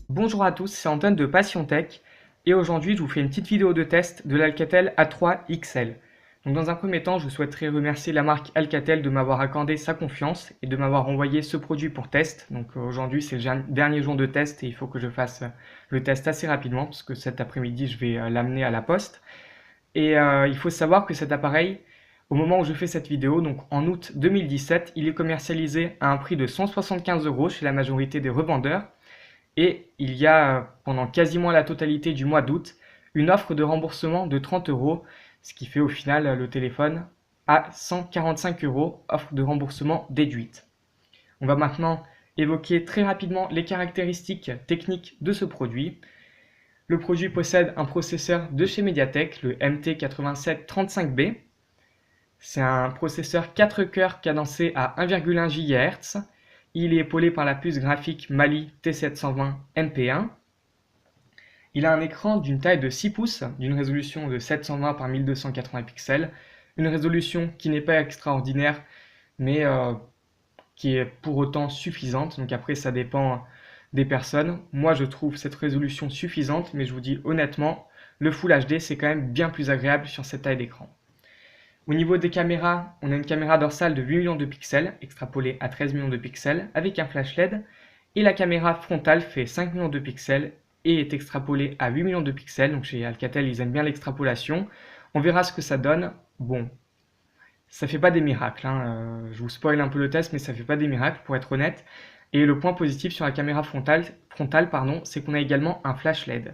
Bonjour à tous, c'est Antoine de Passion Tech et aujourd'hui je vous fais une petite vidéo de test de l'Alcatel A3 XL. Donc dans un premier temps, je souhaiterais remercier la marque Alcatel de m'avoir accordé sa confiance et de m'avoir envoyé ce produit pour test. Donc aujourd'hui c'est le dernier jour de test et il faut que je fasse le test assez rapidement parce que cet après-midi je vais l'amener à la poste. Et il faut savoir que cet appareil, au moment où je fais cette vidéo, donc en août 2017, il est commercialisé à un prix de 175 € chez la majorité des revendeurs. Et il y a, pendant quasiment la totalité du mois d'août, une offre de remboursement de 30 €, ce qui fait au final le téléphone à 145 €, offre de remboursement déduite. On va maintenant évoquer très rapidement les caractéristiques techniques de ce produit. Le produit possède un processeur de chez Mediatek, le MT8735B. C'est un processeur 4 cœurs cadencé à 1,1 GHz. Il est épaulé par la puce graphique Mali T720 MP1. Il a un écran d'une taille de 6 pouces, d'une résolution de 720 par 1280 pixels, une résolution qui n'est pas extraordinaire, mais qui est pour autant suffisante. Donc après, ça dépend des personnes. Moi, je trouve cette résolution suffisante, mais je vous dis honnêtement, le Full HD, c'est quand même bien plus agréable sur cette taille d'écran. Au niveau des caméras, on a une caméra dorsale de 8 millions de pixels, extrapolée à 13 millions de pixels, avec un flash LED. Et la caméra frontale fait 5 millions de pixels et est extrapolée à 8 millions de pixels. Donc chez Alcatel, ils aiment bien l'extrapolation. On verra ce que ça donne. Bon, ça fait pas des miracles, hein. Je vous spoil un peu le test, mais ça fait pas des miracles, pour être honnête. Et le point positif sur la caméra frontale, c'est qu'on a également un flash LED.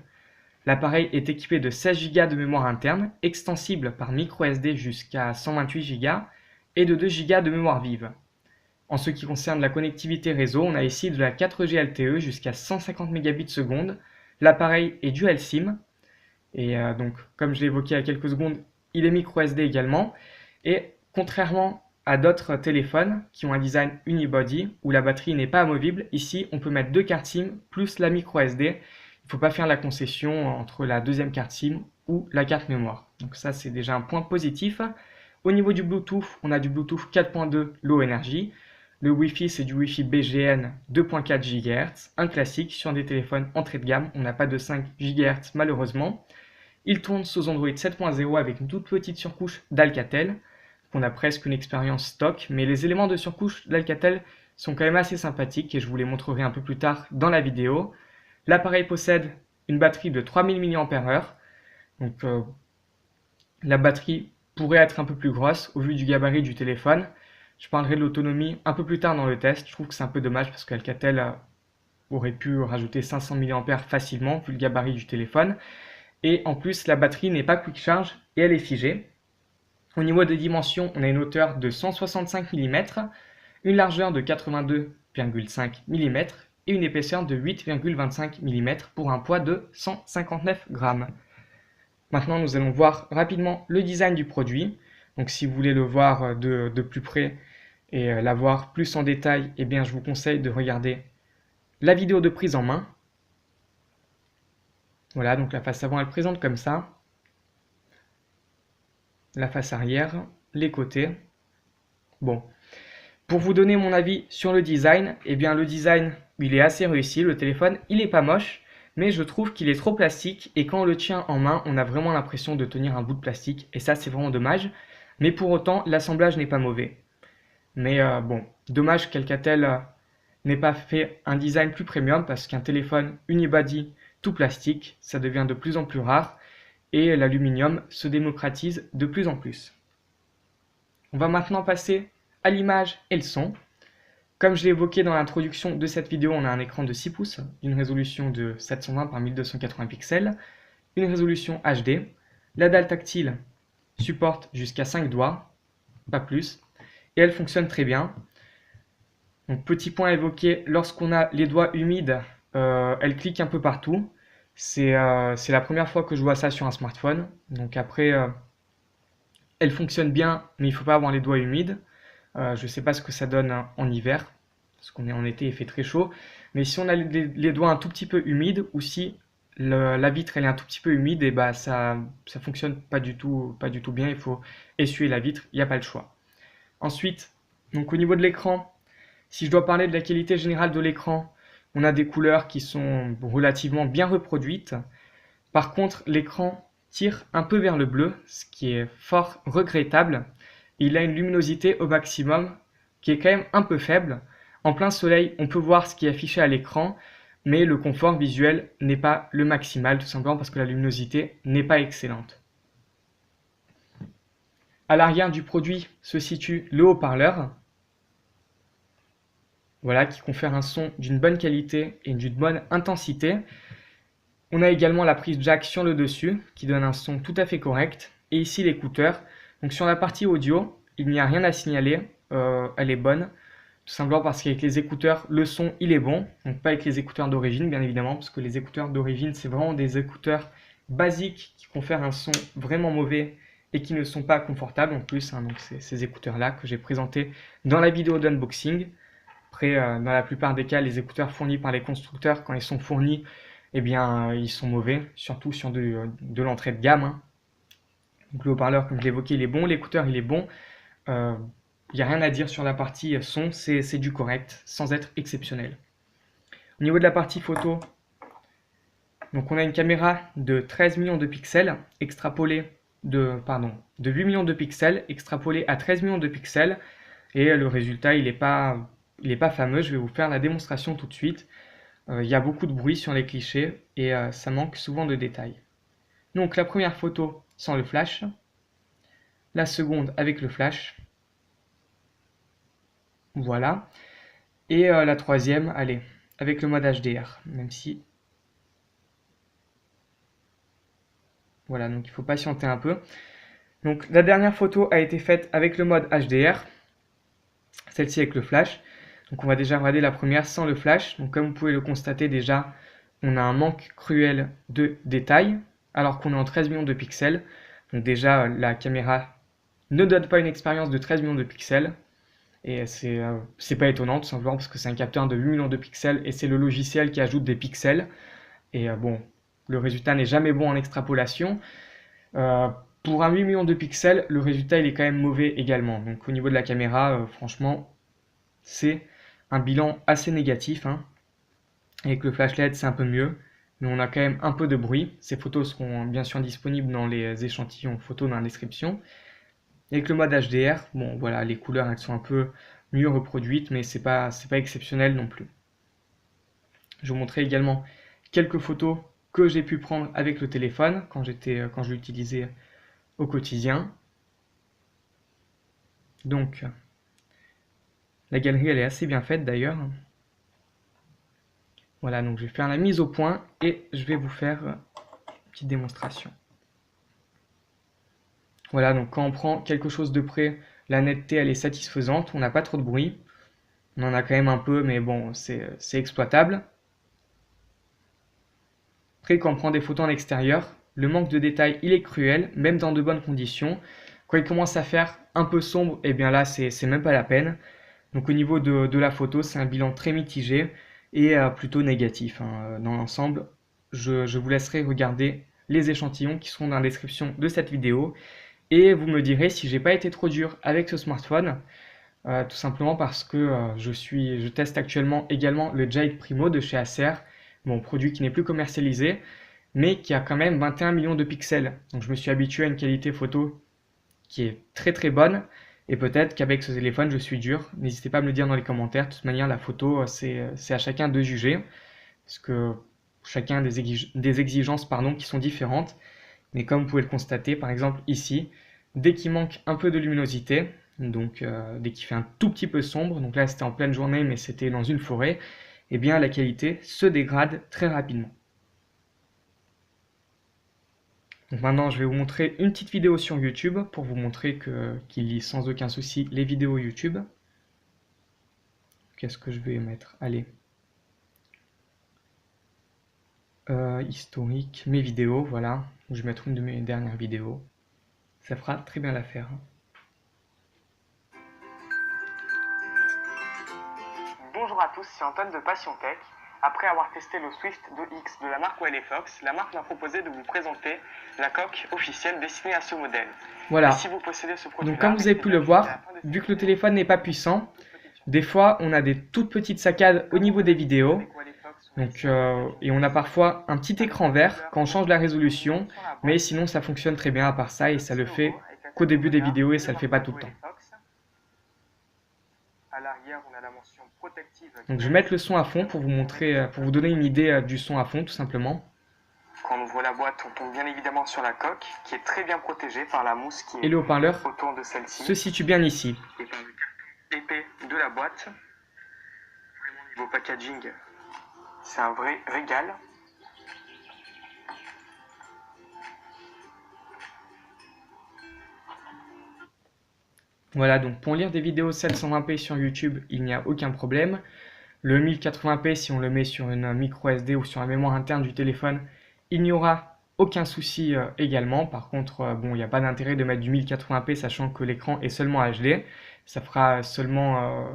L'appareil est équipé de 16 Go de mémoire interne, extensible par microSD jusqu'à 128 Go, et de 2 Go de mémoire vive. En ce qui concerne la connectivité réseau, on a ici de la 4G LTE jusqu'à 150 Mbps. L'appareil est dual SIM, et donc comme je l'ai évoqué il y a quelques secondes, il est microSD également. Et contrairement à d'autres téléphones qui ont un design unibody où la batterie n'est pas amovible, ici on peut mettre deux cartes SIM plus la microSD. Il ne faut pas faire la concession entre la deuxième carte SIM ou la carte mémoire. Donc ça c'est déjà un point positif. Au niveau du Bluetooth, on a du Bluetooth 4.2 Low Energy. Le Wi-Fi c'est du Wi-Fi BGN 2.4 GHz, un classique sur des téléphones entrée de gamme. On n'a pas de 5 GHz malheureusement. Il tourne sous Android 7.0 avec une toute petite surcouche d'Alcatel. On a presque une expérience stock, mais les éléments de surcouche d'Alcatel sont quand même assez sympathiques et je vous les montrerai un peu plus tard dans la vidéo. L'appareil possède une batterie de 3000 mAh, donc la batterie pourrait être un peu plus grosse au vu du gabarit du téléphone. Je parlerai de l'autonomie un peu plus tard dans le test. Je trouve que c'est un peu dommage parce qu'Alcatel aurait pu rajouter 500 mAh facilement vu le gabarit du téléphone. Et en plus, la batterie n'est pas quick charge et elle est figée. Au niveau des dimensions, on a une hauteur de 165 mm, une largeur de 82,5 mm et une épaisseur de 8,25 mm pour un poids de 159 grammes. Maintenant, nous allons voir rapidement le design du produit. Donc si vous voulez le voir de plus près et l'avoir plus en détail, eh bien, je vous conseille de regarder la vidéo de prise en main. Voilà, donc la face avant, elle présente comme ça. La face arrière, les côtés. Bon, pour vous donner mon avis sur le design, eh bien le design, il est assez réussi. Le téléphone, il est pas moche, mais je trouve qu'il est trop plastique et quand on le tient en main, on a vraiment l'impression de tenir un bout de plastique et ça, c'est vraiment dommage. Mais pour autant, l'assemblage n'est pas mauvais. Mais bon, dommage qu'Alcatel n'ait pas fait un design plus premium parce qu'un téléphone unibody tout plastique, ça devient de plus en plus rare et l'aluminium se démocratise de plus en plus. On va maintenant passer à l'image et le son. Comme je l'ai évoqué dans l'introduction de cette vidéo, on a un écran de 6 pouces, d'une résolution de 720 par 1280 pixels, une résolution HD. La dalle tactile supporte jusqu'à 5 doigts, pas plus, et elle fonctionne très bien. Donc, petit point évoqué, lorsqu'on a les doigts humides, elle clique un peu partout. C'est la première fois que je vois ça sur un smartphone. Donc après, elle fonctionne bien, mais il ne faut pas avoir les doigts humides. Je ne sais pas ce que ça donne en hiver, parce qu'on est en été et il fait très chaud. Mais si on a les doigts un tout petit peu humides, ou si la vitre elle est un tout petit peu humide, et bah ça fonctionne pas du tout bien. Il faut essuyer la vitre, il n'y a pas le choix. Ensuite, donc au niveau de l'écran, si je dois parler de la qualité générale de l'écran, On a des couleurs qui sont relativement bien reproduites. Par contre, l'écran tire un peu vers le bleu, ce qui est fort regrettable. Il a une luminosité au maximum qui est quand même un peu faible. En plein soleil, on peut voir ce qui est affiché à l'écran, mais le confort visuel n'est pas le maximal, tout simplement parce que la luminosité n'est pas excellente. À l'arrière du produit se situe le haut-parleur, voilà, qui confère un son d'une bonne qualité et d'une bonne intensité. On a également la prise jack sur le dessus, qui donne un son tout à fait correct. Et ici l'écouteur. Donc sur la partie audio, il n'y a rien à signaler, elle est bonne. Tout simplement parce qu'avec les écouteurs, le son il est bon. Donc pas avec les écouteurs d'origine bien évidemment, parce que les écouteurs d'origine c'est vraiment des écouteurs basiques qui confèrent un son vraiment mauvais et qui ne sont pas confortables en plus. Hein, donc c'est ces écouteurs là que j'ai présentés dans la vidéo d'unboxing. Après, dans la plupart des cas, les écouteurs fournis par les constructeurs, quand ils sont fournis, eh bien, ils sont mauvais, surtout sur de l'entrée de gamme. Hein. Donc le haut-parleur, comme je l'évoquais, il est bon, l'écouteur, il est bon. Il n'y a rien à dire sur la partie son, c'est du correct, sans être exceptionnel. Au niveau de la partie photo, donc on a une caméra de 13 millions de pixels, extrapolée de 8 millions de pixels, extrapolée à 13 millions de pixels, et le résultat, il n'est pas fameux. Je vais vous faire la démonstration tout de suite. Il y a beaucoup de bruit sur les clichés et ça manque souvent de détails. Donc la première photo sans le flash, la seconde avec le flash, voilà, et la troisième, allez, avec le mode HDR, même si... Voilà, donc il faut patienter un peu. Donc la dernière photo a été faite avec le mode HDR, celle-ci avec le flash. Donc on va déjà regarder la première sans le flash. Donc comme vous pouvez le constater déjà, on a un manque cruel de détails, alors qu'on est en 13 millions de pixels. Donc déjà la caméra ne donne pas une expérience de 13 millions de pixels. Et c'est pas étonnant tout simplement parce que c'est un capteur de 8 millions de pixels et c'est le logiciel qui ajoute des pixels. Et bon, le résultat n'est jamais bon en extrapolation. Pour un 8 millions de pixels, le résultat il est quand même mauvais également. Donc au niveau de la caméra, franchement, c'est un bilan assez négatif. Hein. Avec le flash LED, c'est un peu mieux, mais on a quand même un peu de bruit. Ces photos seront bien sûr disponibles dans les échantillons photos dans la description. Avec le mode HDR, bon voilà, les couleurs elles sont un peu mieux reproduites, mais c'est pas exceptionnel non plus. Je vous montrerai également quelques photos que j'ai pu prendre avec le téléphone quand je l'utilisais au quotidien. Donc la galerie elle est assez bien faite d'ailleurs. Voilà, donc je vais faire la mise au point et je vais vous faire une petite démonstration. Voilà, donc quand on prend quelque chose de près, la netteté elle est satisfaisante, on n'a pas trop de bruit. On en a quand même un peu, mais bon, c'est exploitable. Après, quand on prend des photos en extérieur, le manque de détails il est cruel, même dans de bonnes conditions. Quand il commence à faire un peu sombre, et bien là c'est même pas la peine. Donc au niveau de la photo, c'est un bilan très mitigé et plutôt négatif. Hein. Dans l'ensemble, je vous laisserai regarder les échantillons qui seront dans la description de cette vidéo. Et vous me direz si j'ai pas été trop dur avec ce smartphone. Tout simplement parce que je teste actuellement également le Jade Primo de chez Acer. Bon, produit qui n'est plus commercialisé, mais qui a quand même 21 millions de pixels. Donc je me suis habitué à une qualité photo qui est très très bonne. Et peut-être qu'avec ce téléphone, je suis dur. N'hésitez pas à me le dire dans les commentaires. De toute manière, la photo, c'est à chacun de juger. Parce que chacun a des exigences qui sont différentes. Mais comme vous pouvez le constater, par exemple ici, dès qu'il manque un peu de luminosité, donc dès qu'il fait un tout petit peu sombre, donc là c'était en pleine journée mais c'était dans une forêt, eh bien la qualité se dégrade très rapidement. Donc maintenant je vais vous montrer une petite vidéo sur YouTube pour vous montrer qu'il lit sans aucun souci les vidéos YouTube. Qu'est-ce que je vais mettre? Allez. Historique, mes vidéos, voilà. Je vais mettre une de mes dernières vidéos. Ça fera très bien l'affaire. Bonjour à tous, c'est Antoine de Passion Tech. Après avoir testé le Swift 2X de la marque Wiley Fox, la marque m'a proposé de vous présenter la coque officielle destinée à ce modèle. Voilà. Si vous possédez ce produit, donc comme vous avez pu le voir, vu que le téléphone n'est pas puissant, des fois on a des toutes petites saccades au niveau des vidéos. Donc, et on a parfois un petit écran vert quand on change la résolution, mais sinon ça fonctionne très bien à part ça et ça le fait qu'au début des vidéos et ça le fait pas tout le temps. Donc je vais mettre le son à fond pour vous montrer, pour vous donner une idée du son à fond tout simplement. Quand on ouvre la boîte, on tombe bien évidemment sur la coque qui est très bien protégée par la mousse qui Et est le haut-parleur autour de celle-ci se situe bien ici. et par le carton épais de la boîte. Vraiment niveau packaging, c'est un vrai régal. Voilà, donc pour lire des vidéos 720p sur YouTube, il n'y a aucun problème. Le 1080p, si on le met sur une micro SD ou sur la mémoire interne du téléphone, il n'y aura aucun souci également. Par contre, bon, il n'y a pas d'intérêt de mettre du 1080p sachant que l'écran est seulement HD. Ça fera seulement,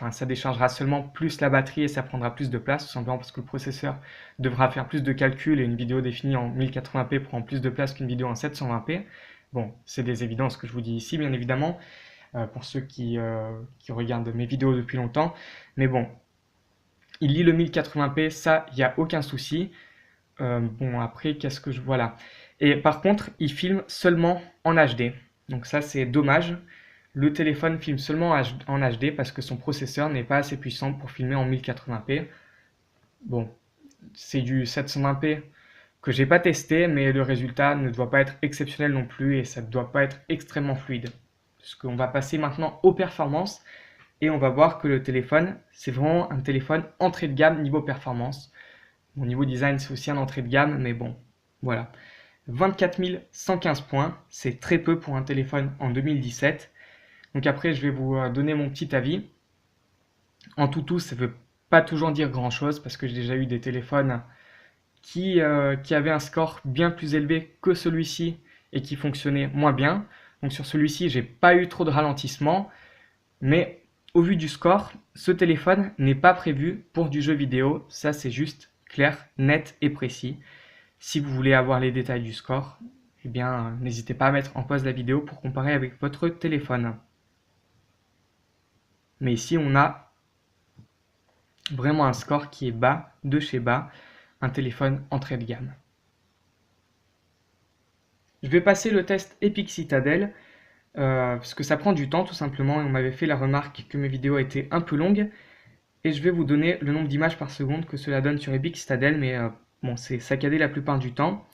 ça déchargera seulement plus la batterie et ça prendra plus de place, tout simplement parce que le processeur devra faire plus de calculs et une vidéo définie en 1080p prend plus de place qu'une vidéo en 720p. Bon, c'est des évidences que je vous dis ici, bien évidemment, pour ceux qui regardent mes vidéos depuis longtemps. Mais bon, il lit le 1080p, ça, il n'y a aucun souci. Bon, après, qu'est-ce que je... Voilà. Et par contre, il filme seulement en HD. Donc ça, c'est dommage. Le téléphone filme seulement en HD parce que son processeur n'est pas assez puissant pour filmer en 1080p. Bon, c'est du 720p que j'ai pas testé, mais le résultat ne doit pas être exceptionnel non plus et ça ne doit pas être extrêmement fluide. Parce qu'on va passer maintenant aux performances et on va voir que le téléphone, c'est vraiment un téléphone entrée de gamme niveau performance. Mon niveau design, c'est aussi un entrée de gamme, mais bon, voilà. 24 115 points, c'est très peu pour un téléphone en 2017. Donc après, je vais vous donner mon petit avis. En tout, ça ne veut pas toujours dire grand-chose parce que j'ai déjà eu des téléphones qui avaient un score bien plus élevé que celui-ci et qui fonctionnaient moins bien. Donc sur celui-ci, j'ai pas eu trop de ralentissement, mais au vu du score, ce téléphone n'est pas prévu pour du jeu vidéo. Ça, c'est juste clair, net et précis. Si vous voulez avoir les détails du score, eh bien, n'hésitez pas à mettre en pause la vidéo pour comparer avec votre téléphone. Mais ici, on a vraiment un score qui est bas, de chez bas, un téléphone entrée de gamme. Je vais passer le test Epic Citadel, parce que ça prend du temps tout simplement, et on m'avait fait la remarque que mes vidéos étaient un peu longues, et je vais vous donner le nombre d'images par seconde que cela donne sur Epic Citadel, mais bon, c'est saccadé la plupart du temps.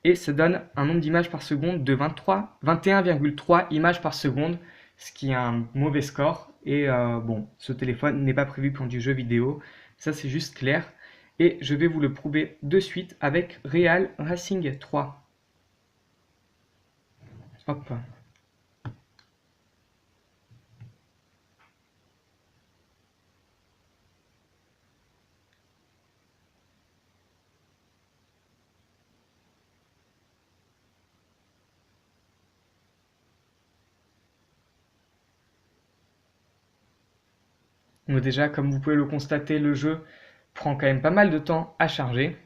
Et ça donne un nombre d'images par seconde de 21,3 images par seconde, ce qui est un mauvais score. Et bon, ce téléphone n'est pas prévu pour du jeu vidéo, ça c'est juste clair. Et je vais vous le prouver de suite avec Real Racing 3. Hop. Donc déjà, comme vous pouvez le constater, le jeu prend quand même pas mal de temps à charger.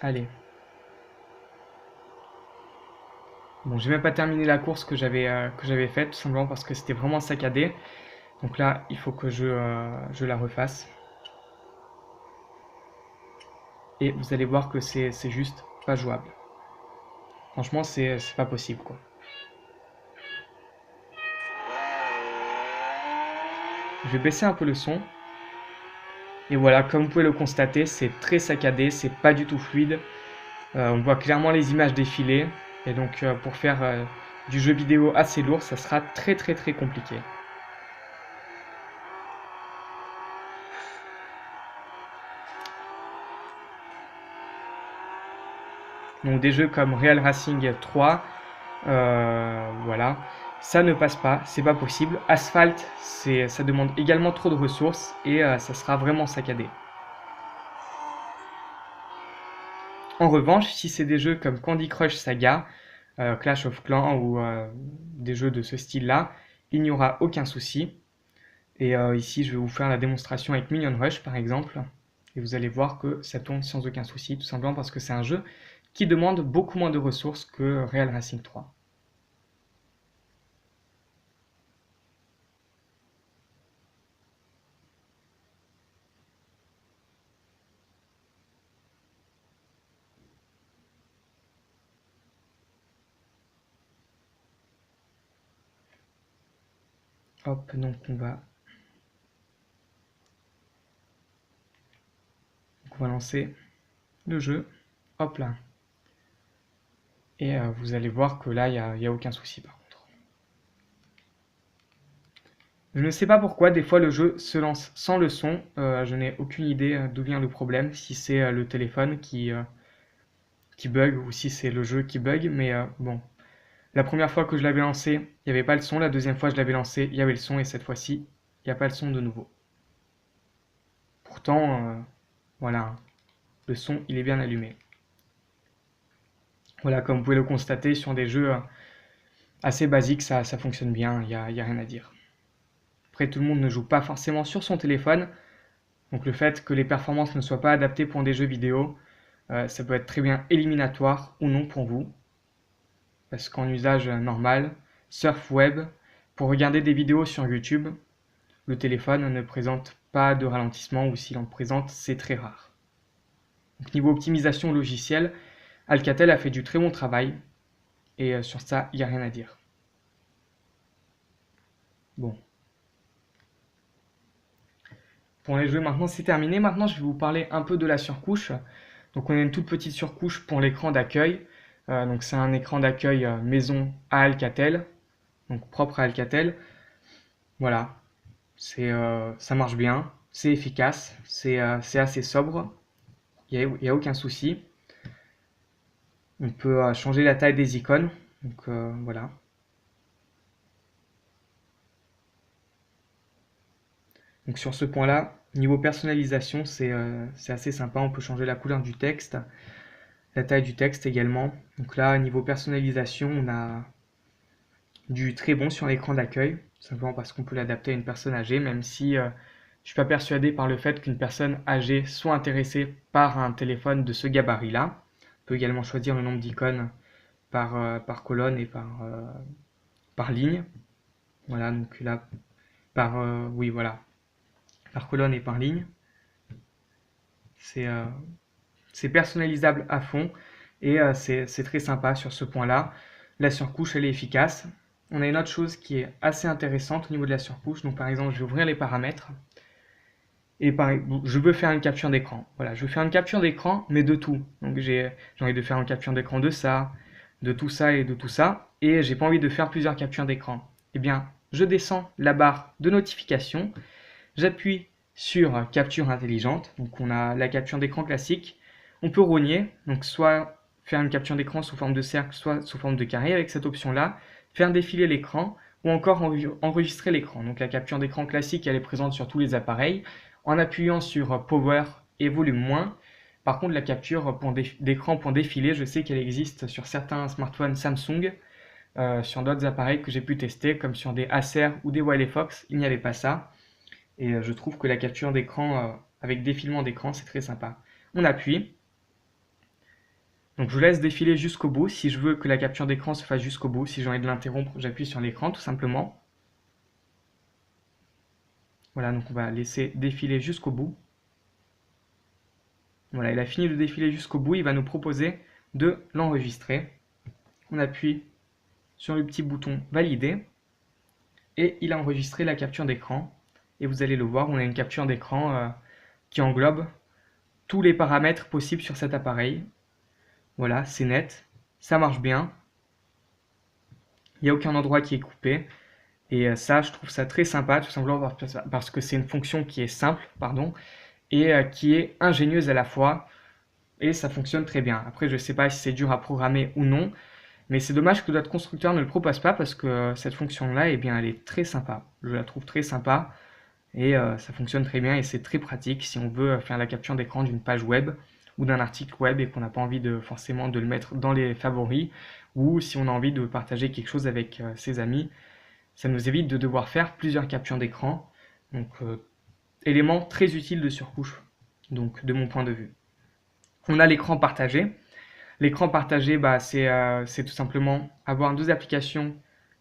Allez. Bon, j'ai même pas terminé la course que j'avais faite, tout simplement parce que c'était vraiment saccadé. Donc là, il faut que je la refasse. Et vous allez voir que c'est juste pas jouable. Franchement, c'est pas possible, quoi. Je vais baisser un peu le son. Et voilà, comme vous pouvez le constater, c'est très saccadé, c'est pas du tout fluide. On voit clairement les images défiler. Et donc, pour faire du jeu vidéo assez lourd, ça sera très compliqué. Donc des jeux comme Real Racing 3, voilà, ça ne passe pas, c'est pas possible. Asphalt, ça demande également trop de ressources et ça sera vraiment saccadé. En revanche, si c'est des jeux comme Candy Crush Saga, Clash of Clans ou des jeux de ce style-là, il n'y aura aucun souci. Et ici, je vais vous faire la démonstration avec Minion Rush par exemple. Et vous allez voir que ça tourne sans aucun souci, tout simplement parce que c'est un jeu qui demande beaucoup moins de ressources que Real Racing 3. Hop, donc on va lancer le jeu. Hop là. Et vous allez voir que là, il n'y a aucun souci par contre. Je ne sais pas pourquoi, des fois le jeu se lance sans le son. Je n'ai aucune idée d'où vient le problème, si c'est le téléphone qui bug ou si c'est le jeu qui bug. Mais bon, la première fois que je l'avais lancé, il n'y avait pas le son. La deuxième fois, je l'avais lancé, il y avait le son. Et cette fois-ci, il n'y a pas le son de nouveau. Pourtant, voilà, le son, il est bien allumé. Voilà, comme vous pouvez le constater, sur des jeux assez basiques, ça fonctionne bien, il n'y a rien à dire. Après, tout le monde ne joue pas forcément sur son téléphone, donc le fait que les performances ne soient pas adaptées pour des jeux vidéo, ça peut être très bien éliminatoire ou non pour vous. Parce qu'en usage normal, surf web, pour regarder des vidéos sur YouTube, le téléphone ne présente pas de ralentissement ou s'il en présente, c'est très rare. Donc, niveau optimisation logicielle, Alcatel a fait du très bon travail et sur ça, il n'y a rien à dire. Bon. Pour les jeux, maintenant c'est terminé. Maintenant, je vais vous parler un peu de la surcouche. Donc, on a une toute petite surcouche pour l'écran d'accueil. Donc, c'est un écran d'accueil maison à Alcatel, donc propre à Alcatel. Voilà, ça marche bien, c'est efficace, c'est assez sobre. Il n'y a aucun souci. On peut changer la taille des icônes. Donc, voilà. Donc sur ce point-là, niveau personnalisation, c'est assez sympa. On peut changer la couleur du texte, la taille du texte également. Donc là, niveau personnalisation, on a du très bon sur l'écran d'accueil, simplement parce qu'on peut l'adapter à une personne âgée, même si je ne suis pas persuadé par le fait qu'une personne âgée soit intéressée par un téléphone de ce gabarit-là. On peut également choisir le nombre d'icônes par colonne et par ligne. Voilà, donc là, oui, voilà, par colonne et par ligne. C'est personnalisable à fond et c'est très sympa sur ce point-là. La surcouche, elle est efficace. On a une autre chose qui est assez intéressante au niveau de la surcouche. Donc par exemple, je vais ouvrir les paramètres et je veux faire une capture d'écran. Voilà, je veux faire une capture d'écran, mais de tout. Donc j'ai envie de faire une capture d'écran de ça, de tout ça et de tout ça. Et j'ai pas envie de faire plusieurs captures d'écran. Eh bien, je descends la barre de notification, j'appuie sur capture intelligente. Donc on a la capture d'écran classique. On peut rogner, donc soit faire une capture d'écran sous forme de cercle, soit sous forme de carré avec cette option-là, faire défiler l'écran ou encore enregistrer l'écran. Donc la capture d'écran classique, elle est présente sur tous les appareils. En appuyant sur Power et Volume moins, par contre la capture d'écran pour défiler, je sais qu'elle existe sur certains smartphones Samsung, sur d'autres appareils que j'ai pu tester, comme sur des Acer ou des Wiley Fox, il n'y avait pas ça. Et je trouve que la capture d'écran avec défilement d'écran, c'est très sympa. On appuie. Donc je laisse défiler jusqu'au bout. Si je veux que la capture d'écran se fasse jusqu'au bout, si j'ai envie de l'interrompre, j'appuie sur l'écran tout simplement. Voilà, donc on va laisser défiler jusqu'au bout. Voilà, il a fini de défiler jusqu'au bout. Il va nous proposer de l'enregistrer. On appuie sur le petit bouton valider. Et il a enregistré la capture d'écran. Et vous allez le voir, on a une capture d'écran qui englobe tous les paramètres possibles sur cet appareil. Voilà, c'est net, ça marche bien. Il n'y a aucun endroit qui est coupé. Et ça, je trouve ça très sympa, tout simplement parce que c'est une fonction qui est simple, pardon, et qui est ingénieuse à la fois. Et ça fonctionne très bien. Après, je ne sais pas si c'est dur à programmer ou non, mais c'est dommage que d'autres constructeurs ne le proposent pas parce que cette fonction-là, eh bien, elle est très sympa. Je la trouve très sympa et ça fonctionne très bien et c'est très pratique si on veut faire la capture d'écran d'une page web ou d'un article web et qu'on n'a pas envie forcément de le mettre dans les favoris ou si on a envie de partager quelque chose avec ses amis. Ça nous évite de devoir faire plusieurs captures d'écran. Donc, élément très utile de surcouche, donc de mon point de vue. On a l'écran partagé. L'écran partagé, bah, c'est tout simplement avoir deux applications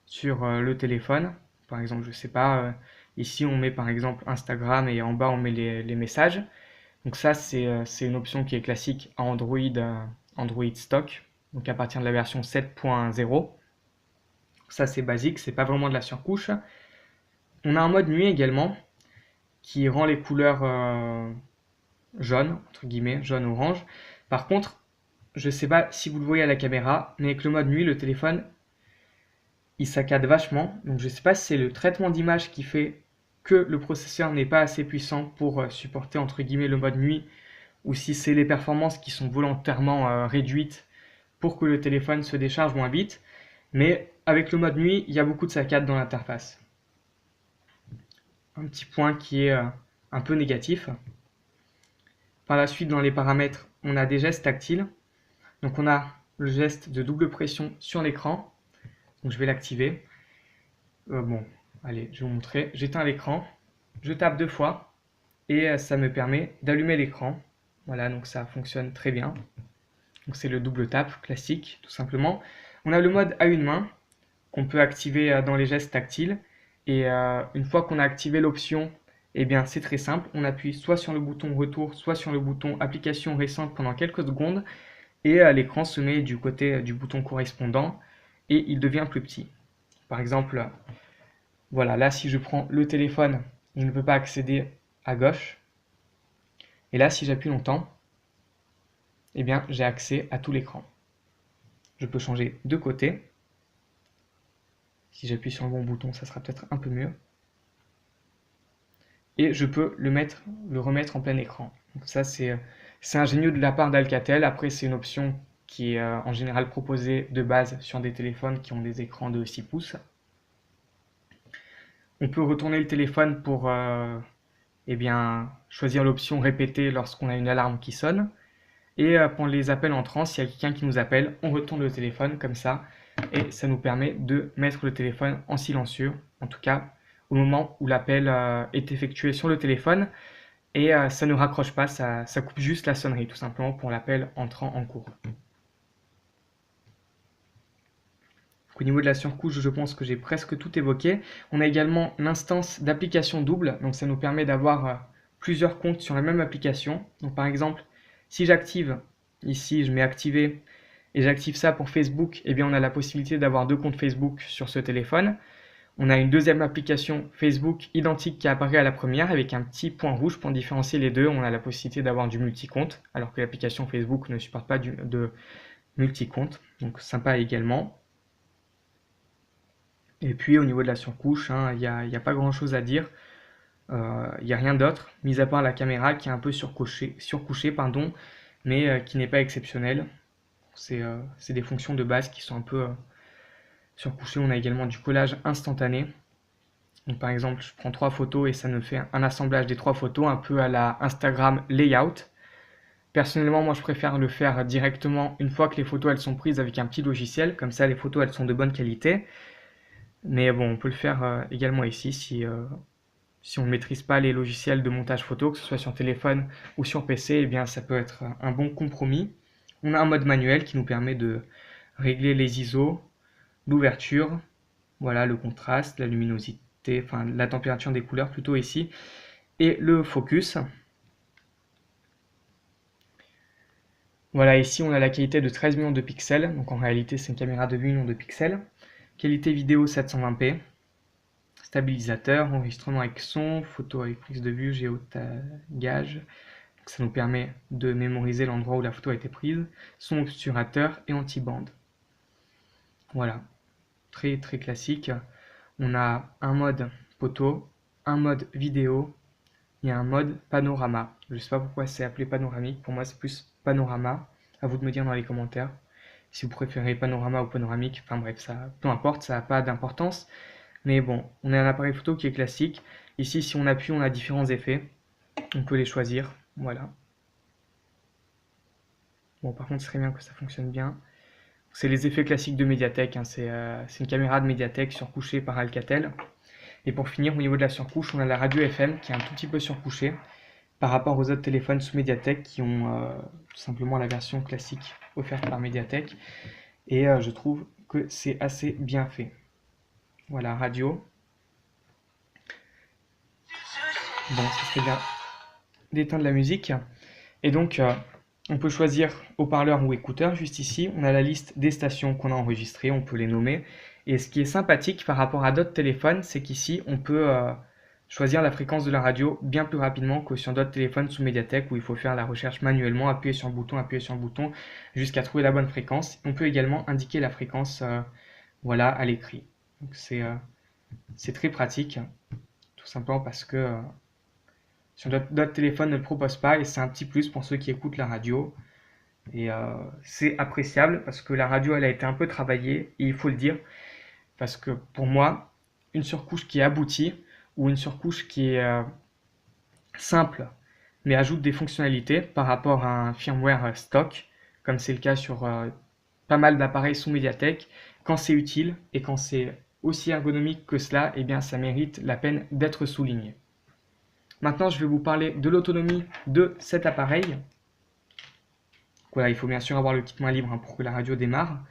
sur le téléphone. Par exemple, je sais pas, ici on met par exemple Instagram et en bas on met les messages. Donc ça, c'est une option qui est classique à Android, Android stock, donc à partir de la version 7.0. Ça, c'est basique, c'est pas vraiment de la surcouche. On a un mode nuit également qui rend les couleurs jaunes, entre guillemets, jaune-orange. Par contre, je sais pas si vous le voyez à la caméra, mais avec le mode nuit, le téléphone, il saccade vachement. Donc je sais pas si c'est le traitement d'image qui fait que le processeur n'est pas assez puissant pour supporter, entre guillemets, le mode nuit, ou si c'est les performances qui sont volontairement réduites pour que le téléphone se décharge moins vite. Mais avec le mode nuit, il y a beaucoup de saccades dans l'interface. Un petit point qui est un peu négatif. Par la suite, dans les paramètres, on a des gestes tactiles. Donc on a le geste de double pression sur l'écran. Donc je vais l'activer. Bon, allez, je vais vous montrer. J'éteins l'écran, je tape 2 fois et ça me permet d'allumer l'écran. Voilà, donc ça fonctionne très bien. Donc c'est le double tap classique, tout simplement. On a le mode à une main qu'on peut activer dans les gestes tactiles. Et une fois qu'on a activé l'option, eh bien c'est très simple. On appuie soit sur le bouton retour, soit sur le bouton application récente pendant quelques secondes. Et l'écran se met du côté du bouton correspondant et il devient plus petit. Par exemple, voilà, là si je prends le téléphone, je ne peux pas accéder à gauche. Et là, si j'appuie longtemps, eh bien j'ai accès à tout l'écran. Je peux changer de côté. Si j'appuie sur le bon bouton, ça sera peut-être un peu mieux. Et je peux le remettre en plein écran. Donc ça, c'est ingénieux de la part d'Alcatel. Après, c'est une option qui est en général proposée de base sur des téléphones qui ont des écrans de 6 pouces. On peut retourner le téléphone pour eh bien, choisir l'option répéter lorsqu'on a une alarme qui sonne. Et pour les appels entrants, s'il y a quelqu'un qui nous appelle, on retourne le téléphone comme ça. Et ça nous permet de mettre le téléphone en silencieux, en tout cas au moment où l'appel est effectué sur le téléphone. Et ça ne raccroche pas, ça coupe juste la sonnerie, tout simplement pour l'appel entrant en cours. Au niveau de la surcouche, je pense que j'ai presque tout évoqué. On a également l'instance d'application double, donc ça nous permet d'avoir plusieurs comptes sur la même application. Donc par exemple, si j'active, ici je mets activer, et j'active ça pour Facebook, eh bien on a la possibilité d'avoir 2 comptes Facebook sur ce téléphone. On a une deuxième application Facebook identique qui apparaît à la première avec un petit point rouge pour différencier les deux. On a la possibilité d'avoir du multi-compte, alors que l'application Facebook ne supporte pas de multi-compte, donc sympa également. Et puis au niveau de la surcouche, il n'y a pas grand chose à dire. Il n'y a rien d'autre, mis à part la caméra qui est un peu surcouchée, mais qui n'est pas exceptionnelle. C'est des fonctions de base qui sont un peu surcouchées. On a également du collage instantané. Donc, par exemple, je prends 3 photos et ça me fait un assemblage des 3 photos, un peu à la Instagram Layout. Personnellement, moi je préfère le faire directement une fois que les photos elles sont prises avec un petit logiciel, comme ça les photos elles sont de bonne qualité. Mais bon, on peut le faire également ici si on ne maîtrise pas les logiciels de montage photo, que ce soit sur téléphone ou sur PC, eh bien ça peut être un bon compromis. On a un mode manuel qui nous permet de régler les ISO, l'ouverture, voilà, le contraste, la luminosité, enfin la température des couleurs plutôt ici, et le focus. Voilà, ici on a la qualité de 13 millions de pixels, donc en réalité c'est une caméra de 8 millions de pixels. Qualité vidéo 720p, stabilisateur, enregistrement avec son, photo avec prise de vue, géotagage, donc ça nous permet de mémoriser l'endroit où la photo a été prise, son obturateur et anti-bande. Voilà, très très classique. On a un mode photo, un mode vidéo et un mode panorama. Je ne sais pas pourquoi c'est appelé panoramique, pour moi c'est plus panorama, à vous de me dire dans les commentaires si vous préférez panorama ou panoramique, enfin bref, ça, peu importe, ça n'a pas d'importance. Mais bon, on a un appareil photo qui est classique. Ici, si on appuie, on a différents effets. On peut les choisir, voilà. Bon, par contre, ce serait bien que ça fonctionne bien. C'est les effets classiques de Mediatek, hein. C'est une caméra de Mediatek surcouchée par Alcatel. Et pour finir, au niveau de la surcouche, on a la radio FM qui est un tout petit peu surcouchée. par rapport aux autres téléphones sous Mediatek qui ont tout simplement la version classique offerte par Mediatek. Et je trouve que c'est assez bien fait. Voilà, radio. Bon, ça serait bien d'éteindre la musique. Et donc, on peut choisir haut-parleur ou écouteur. Juste ici, on a la liste des stations qu'on a enregistrées, on peut les nommer. Et ce qui est sympathique par rapport à d'autres téléphones, c'est qu'ici, on peut choisir la fréquence de la radio bien plus rapidement que sur d'autres téléphones sous Mediatek où il faut faire la recherche manuellement, appuyer sur un bouton jusqu'à trouver la bonne fréquence. On peut également indiquer la fréquence voilà, à l'écrit. Donc c'est très pratique, tout simplement parce que sur d'autres téléphones ne le proposent pas et c'est un petit plus pour ceux qui écoutent la radio. Et c'est appréciable parce que la radio elle a été un peu travaillée et il faut le dire parce que pour moi une surcouche qui est aboutie ou une surcouche qui est simple mais ajoute des fonctionnalités par rapport à un firmware stock comme c'est le cas sur pas mal d'appareils sous Mediatek, quand c'est utile et quand c'est aussi ergonomique que cela, eh bien ça mérite la peine d'être souligné. Maintenant je vais vous parler de l'autonomie de cet appareil. Voilà, il faut bien sûr avoir le kit main libre pour que la radio démarre.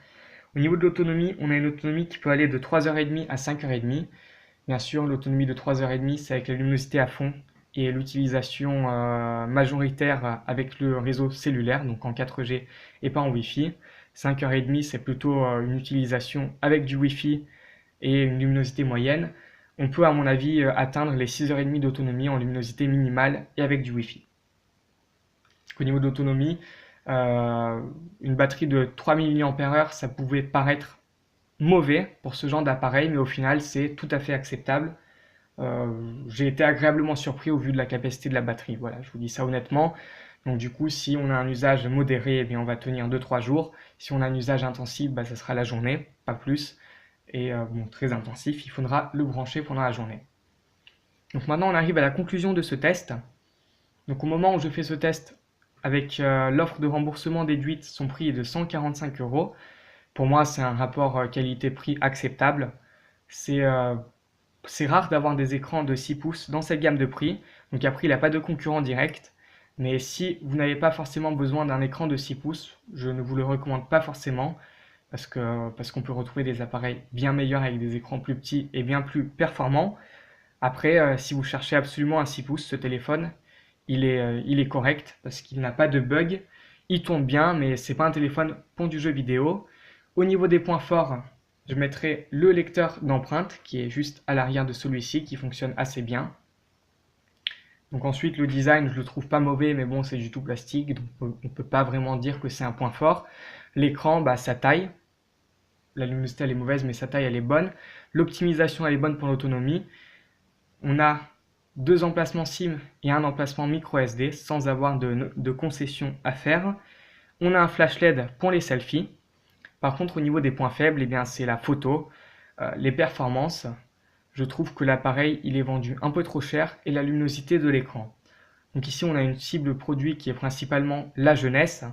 Au niveau de l'autonomie, on a une autonomie qui peut aller de 3h30 à 5h30. Bien sûr, l'autonomie de 3h30, c'est avec la luminosité à fond et l'utilisation majoritaire avec le réseau cellulaire, donc en 4G et pas en Wi-Fi. 5h30, c'est plutôt une utilisation avec du Wi-Fi et une luminosité moyenne. On peut, à mon avis, atteindre les 6h30 d'autonomie en luminosité minimale et avec du Wi-Fi. Au niveau de l'autonomie, une batterie de 3000 mAh, ça pouvait paraître mauvais pour ce genre d'appareil, mais au final, c'est tout à fait acceptable. J'ai été agréablement surpris au vu de la capacité de la batterie. Voilà, je vous dis ça honnêtement. Donc du coup, si on a un usage modéré, eh bien, on va tenir 2-3 jours. Si on a un usage intensif, ça sera la journée, pas plus. Et bon, très intensif, il faudra le brancher pendant la journée. Donc maintenant, on arrive à la conclusion de ce test. Donc au moment où je fais ce test, avec l'offre de remboursement déduite, son prix est de 145 €. Pour moi, c'est un rapport qualité-prix acceptable. C'est rare d'avoir des écrans de 6 pouces dans cette gamme de prix. Donc après, il n'a pas de concurrent direct. Mais si vous n'avez pas forcément besoin d'un écran de 6 pouces, je ne vous le recommande pas forcément parce qu'on peut retrouver des appareils bien meilleurs avec des écrans plus petits et bien plus performants. Après, si vous cherchez absolument un 6 pouces, ce téléphone, il est correct parce qu'il n'a pas de bug. Il tourne bien, mais c'est pas un téléphone pour du jeu vidéo. Au niveau des points forts, je mettrai le lecteur d'empreintes qui est juste à l'arrière de celui-ci qui fonctionne assez bien. Donc ensuite le design je le trouve pas mauvais mais bon c'est du tout plastique donc on peut pas vraiment dire que c'est un point fort. L'écran sa taille, la luminosité elle est mauvaise mais sa taille elle est bonne. L'optimisation elle est bonne pour l'autonomie. On a 2 emplacements SIM et un emplacement micro SD sans avoir de concession à faire. On a un flash LED pour les selfies. Par contre au niveau des points faibles, eh bien c'est la photo, les performances. Je trouve que l'appareil il est vendu un peu trop cher et la luminosité de l'écran. Donc ici on a une cible produit qui est principalement la jeunesse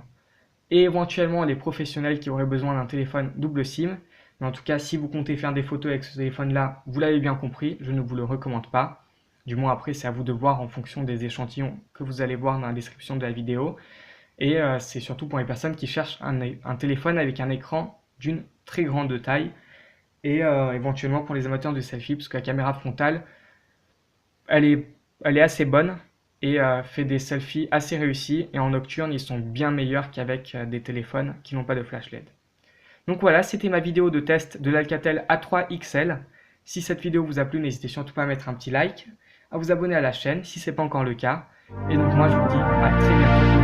et éventuellement les professionnels qui auraient besoin d'un téléphone double SIM. Mais en tout cas si vous comptez faire des photos avec ce téléphone là, vous l'avez bien compris, je ne vous le recommande pas. Du moins après c'est à vous de voir en fonction des échantillons que vous allez voir dans la description de la vidéo. Et c'est surtout pour les personnes qui cherchent un téléphone avec un écran d'une très grande taille. Et éventuellement pour les amateurs de selfie parce que la caméra frontale elle est assez bonne et fait des selfies assez réussis et en nocturne ils sont bien meilleurs qu'avec des téléphones qui n'ont pas de flash LED. Donc voilà, c'était ma vidéo de test de l'Alcatel A3 XL. Si cette vidéo vous a plu, n'hésitez surtout pas à mettre un petit like, à vous abonner à la chaîne si ce n'est pas encore le cas. Et donc moi je vous dis à très bientôt.